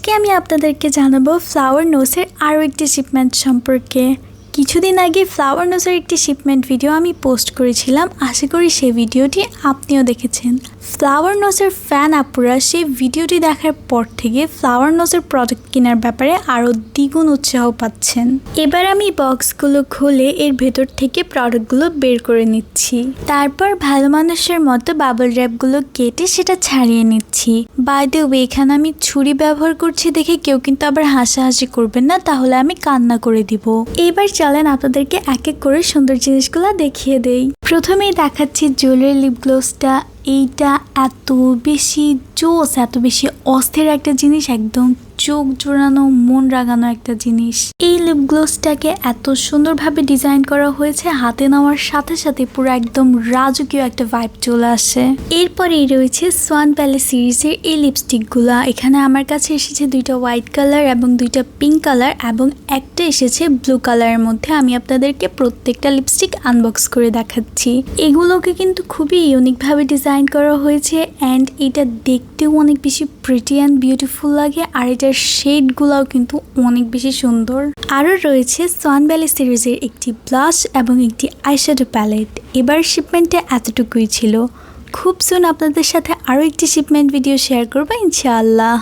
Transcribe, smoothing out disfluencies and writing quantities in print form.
আজকে আমি আপনাদেরকে জানাবো ফ্লাওয়ার নোজের আরও একটি শিপমেন্ট সম্পর্কে। কিছুদিন আগে ফ্লাওয়ার নোজের একটি শিপমেন্ট ভিডিও আমি পোস্ট করেছিলাম, আশা করি সেই ভিডিওটি আপনিও দেখেছেন। ফ্লাওয়ার নোজের ফ্যান আপুরা সেই ভিডিওটি দেখার পর থেকে ফ্লাওয়ার নোজের প্রোডাক্ট কেনার ব্যাপারে আরও দ্বিগুণ উৎসাহ পাচ্ছেন। এবার আমি বক্সগুলো খুলে এর ভেতর থেকে প্রোডাক্টগুলো বের করে নিচ্ছি, তারপর ভালো মানুষের মতো বাবল র্যাপগুলো কেটে সেটা ছাড়িয়ে নিচ্ছি। বাই দ্য ওয়ে, এখানে আমি ছুরি ব্যবহার করছি দেখে কেউ কিন্তু আবার হাসাহাসি করবেন না, তাহলে আমি কান্না করে দিব। এবার চলেন আপনাদেরকে এক এক করে সুন্দর জিনিসগুলো দেখিয়ে দেই। প্রথমেই দেখাচ্ছি জুয়েলারি লিপ গ্লোসটা। এইটা এত বেশি জোস, এত বেশি অস্থির একটা জিনিস, একদম চোখ জোড়ানো, মন রাগানো একটা জিনিস। এই লিপ গ্লোসটাকে এত সুন্দরভাবে ডিজাইন করা হয়েছে, হাতে নেওয়ার সাথে সাথে পুরো একদম রাজকীয় একটা ভাইব চলে আসে। এরপরেই রয়েছে সোয়ান প্যালেস সিরিজের এই লিপস্টিকগুলা। এখানে আমার কাছে এসেছে দুইটা হোয়াইট কালার এবং দুইটা পিঙ্ক কালার এবং একটা এসেছে ব্লু কালারের মধ্যে। আমি আপনাদেরকে প্রত্যেকটা লিপস্টিক আনবক্স করে দেখাচ্ছি। এগুলোকে কিন্তু খুবই ইউনিকভাবে ডিজাইন করা হয়েছে অ্যান্ড এটা দেখতেও অনেক বেশি প্রিটি অ্যান্ড বিউটিফুল লাগে, আর এটার শেডগুলোও কিন্তু অনেক বেশি সুন্দর। আরও রয়েছে সোয়ান প্যালেস সিরিজের একটি ব্লাশ এবং একটি আইশ্যাডো প্যালেট। এবার শিপমেন্টে এতটুকুই ছিল। খুব সুন আপনাদের সাথে আরও একটি শিপমেন্ট ভিডিও শেয়ার করবো ইনশাআল্লাহ।